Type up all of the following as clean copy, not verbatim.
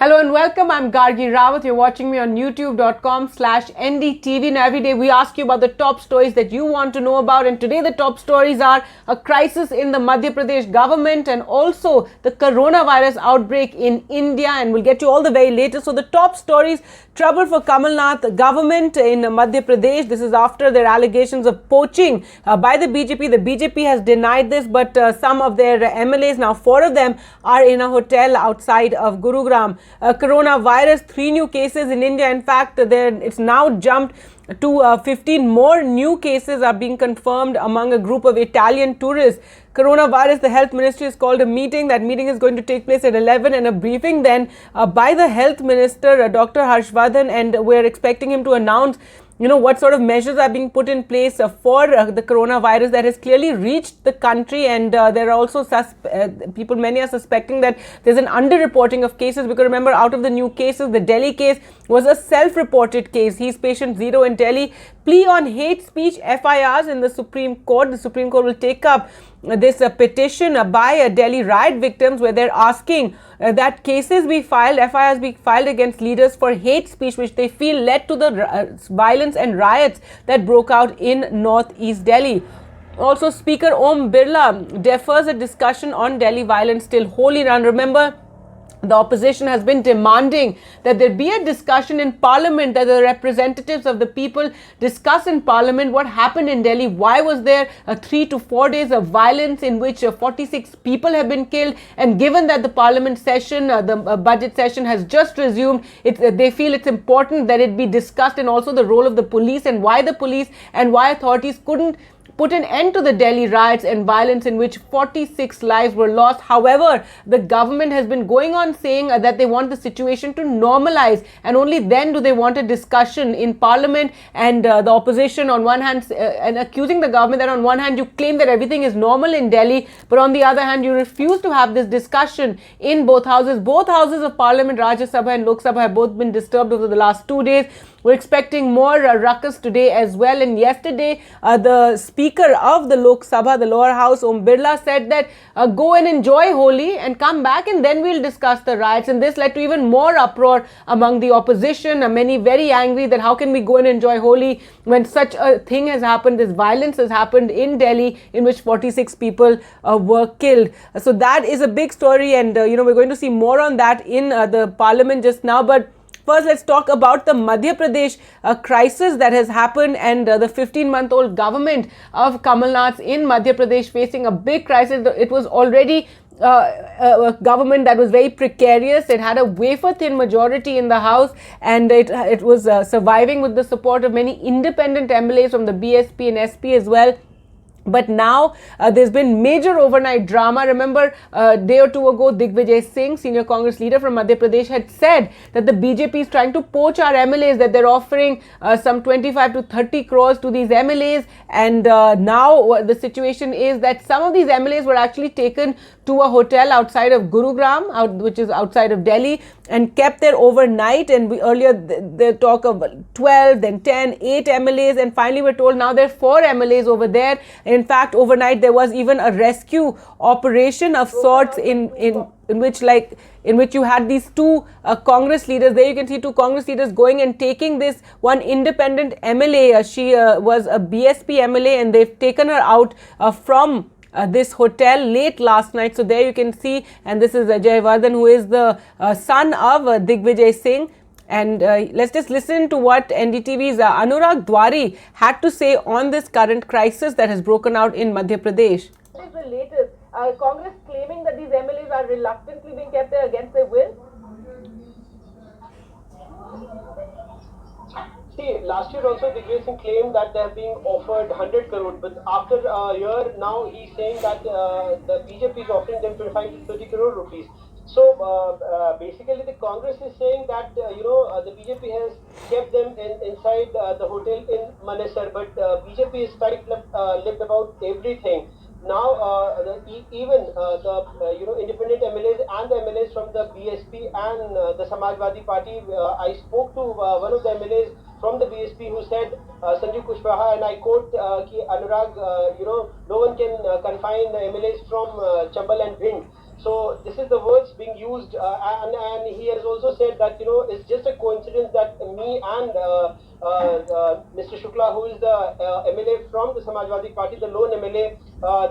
Hello and welcome. I'm Gargi Rawat. You're watching me on youtube.com/NDTV. Now, every day we ask you about the top stories that you want to know about. And today the top stories are a crisis in the Madhya Pradesh government and also the coronavirus outbreak in India. And we'll get to all the very latest. So the top stories: trouble for Kamal Nath government in Madhya Pradesh. This is after their allegations of poaching by the BJP. The BJP has denied this, but some of their MLAs, now 4 of them, are in a hotel outside of Gurugram. Coronavirus, 3 new cases in India. In fact, it's now jumped to 15 more new cases are being confirmed among a group of Italian tourists. Coronavirus, the health ministry has called a meeting. That meeting is going to take place at 11, and a briefing then by the health minister, Dr. Harshvardhan, and we're expecting him to announce what sort of measures are being put in place for the coronavirus that has clearly reached the country. And there are also many are suspecting that there's an underreporting of cases, because remember, out of the new cases, the Delhi case was a self-reported case. He's patient zero in Delhi. Plea on hate speech FIRs in the Supreme Court. The Supreme Court will take up this petition by Delhi riot victims, where they're asking that cases be filed, FIRs be filed against leaders for hate speech, which they feel led to the violence and riots that broke out in northeast Delhi. Also, Speaker Om Birla defers a discussion on Delhi violence till Holy Run. Remember, the opposition has been demanding that there be a discussion in parliament, that the representatives of the people discuss in parliament what happened in Delhi. Why was there 3 to 4 days of violence in which 46 people have been killed? And given that the parliament session, the budget session has just resumed, they feel it's important that it be discussed, and also the role of the police and why the police and why authorities couldn't put an end to the Delhi riots and violence in which 46 lives were lost. However, the government has been going on saying that they want the situation to normalize, and only then do they want a discussion in parliament. And the opposition on one hand and accusing the government that on one hand you claim that everything is normal in Delhi, but on the other hand you refuse to have this discussion in both houses. Both houses of parliament, Rajya Sabha and Lok Sabha, have both been disturbed over the last 2 days. We're expecting more ruckus today as well. And yesterday, the Speaker of the Lok Sabha, the lower house, Om Birla, said that go and enjoy Holi and come back, and then we'll discuss the riots. And this led to even more uproar among the opposition. Many very angry that how can we go and enjoy Holi when such a thing has happened, this violence has happened in Delhi in which 46 people were killed. So that is a big story, and we're going to see more on that in the parliament just now. But first, let's talk about the Madhya Pradesh crisis that has happened, and the 15-month-old government of Kamal Nath in Madhya Pradesh facing a big crisis. It was already a government that was very precarious. It had a wafer-thin majority in the House, and it was surviving with the support of many independent MLAs from the BSP and SP as well. But now there's been major overnight drama. Remember, a day or two ago, Digvijay Singh, senior Congress leader from Madhya Pradesh, had said that the BJP is trying to poach our MLAs, that they're offering some 25 to 30 crores to these MLAs. And now the situation is that some of these MLAs were actually taken to a hotel outside of Gurugram, which is outside of Delhi, and kept there overnight. And earlier the talk of 12, then 10, 8 MLAs, and finally we're told now there are 4 MLAs over there. In fact, overnight there was even a rescue operation of sorts in which you had these 2 Congress leaders. There you can see 2 Congress leaders going and taking this one independent MLA. She was a BSP MLA, and they've taken her out from this hotel late last night. So there you can see, and this is Jayavardhan, who is the son of Digvijay Singh. And let's just listen to what NDTV's Anurag Dwari had to say on this current crisis that has broken out in Madhya Pradesh. What is the latest? Congress claiming that these MLAs are reluctantly being kept there against their will? See, last year also Digvijay Singh claimed that they are being offered 100 crore, but after a year now he's saying that the BJP is offering them 25 to 30 crore rupees. So basically the Congress is saying that the BJP has kept them inside the hotel in Manesar, but BJP is tight-lipped about everything. Now even the independent MLAs and the MLAs from the BSP and the Samajwadi Party, I spoke to one of the MLAs from the BSP who said, Sanjeev Kushwaha, and I quote, ki Anurag, no one can confine the MLAs from Chambal and Bhind. So this is the words being used, and he has also said that, it's just a coincidence that me and Mr. Shukla, who is the MLA from the Samajwadi Party, the lone MLA,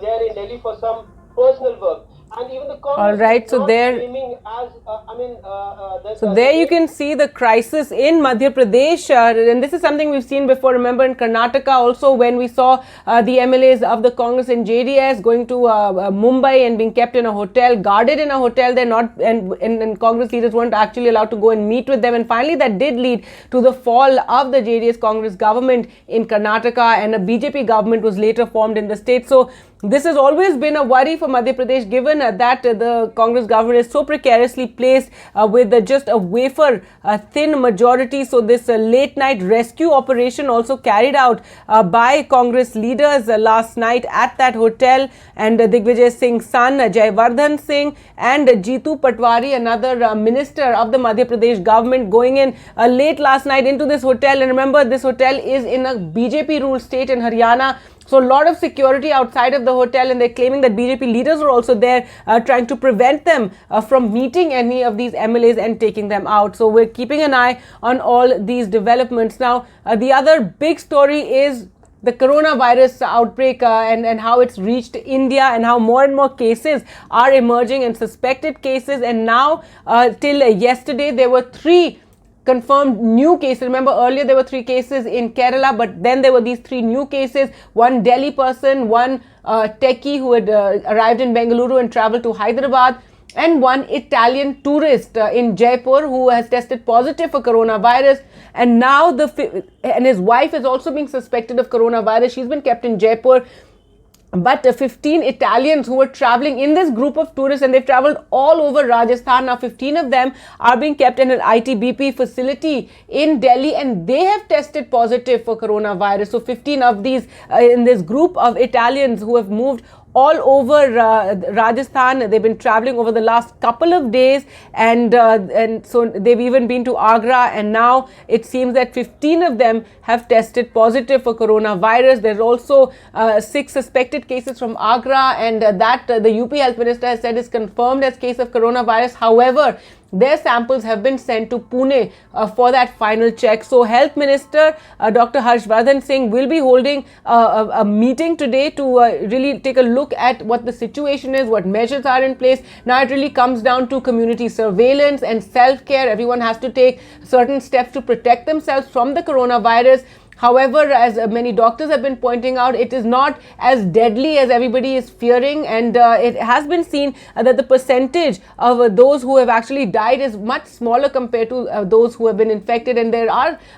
they are in Delhi for some personal work. And even the Congress All right, is so not there. claiming as, So there you can see the crisis in Madhya Pradesh, and this is something we've seen before. Remember in Karnataka also, when we saw the MLAs of the Congress and JDS going to Mumbai and being kept in a hotel, guarded in a hotel. They're not, and Congress leaders weren't actually allowed to go and meet with them. And finally, that did lead to the fall of the JDS Congress government in Karnataka, and a BJP government was later formed in the state. So this has always been a worry for Madhya Pradesh, given that the Congress government is so precariously placed with just a wafer thin majority. So this late night rescue operation also carried out by Congress leaders last night at that hotel, and Digvijay Singh's son Jayavardhan Singh and Jeetu Patwari, another minister of the Madhya Pradesh government, going in late last night into this hotel. And remember, this hotel is in a BJP ruled state in Haryana. So a lot of security outside of the hotel, and they're claiming that BJP leaders were also there trying to prevent them from meeting any of these MLAs and taking them out. So we're keeping an eye on all these developments. Now, the other big story is the coronavirus outbreak and how it's reached India, and how more and more cases are emerging, and suspected cases. And now till yesterday, there were 3 confirmed new cases. Remember, earlier there were 3 cases in Kerala, but then there were these 3 new cases. One Delhi person, one techie who had arrived in Bengaluru and traveled to Hyderabad, and one Italian tourist in Jaipur who has tested positive for coronavirus. And now and his wife is also being suspected of coronavirus. She's been kept in Jaipur. But 15 Italians who were traveling in this group of tourists, and they've traveled all over Rajasthan. Now 15 of them are being kept in an ITBP facility in Delhi, and they have tested positive for coronavirus. So 15 of these in this group of Italians who have moved all over Rajasthan. They've been traveling over the last couple of days, and so they've even been to Agra, and now it seems that 15 of them have tested positive for coronavirus. There's also 6 suspected cases from Agra, and that the UP Health Minister has said is confirmed as case of coronavirus. However, their samples have been sent to Pune for that final check. So Health Minister Dr. Harshvardhan Singh will be holding a meeting today to really take a look at what the situation is, what measures are in place. Now it really comes down to community surveillance and self-care. Everyone has to take certain steps to protect themselves from the coronavirus. However, as many doctors have been pointing out, it is not as deadly as everybody is fearing, and it has been seen that the percentage of those who have actually died is much smaller compared to those who have been infected. And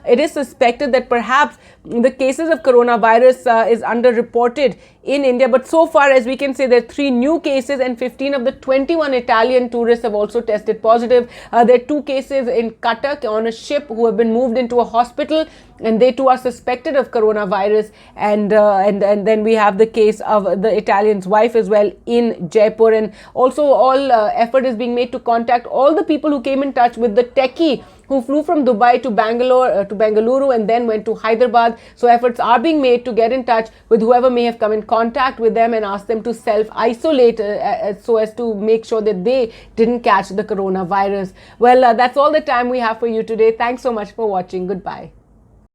it is suspected that perhaps the cases of coronavirus is underreported in India. But so far, as we can say, there are 3 new cases, and 15 of the 21 Italian tourists have also tested positive. There are 2 cases in Cuttack on a ship who have been moved into a hospital, and they too are suspected of coronavirus. And then we have the case of the Italian's wife as well in Jaipur. And also all effort is being made to contact all the people who came in touch with the techie who flew from Dubai to Bengaluru and then went to Hyderabad. So efforts are being made to get in touch with whoever may have come in contact with them and ask them to self-isolate so as to make sure that they didn't catch the coronavirus. Well, that's all the time we have for you today. Thanks so much for watching. Goodbye.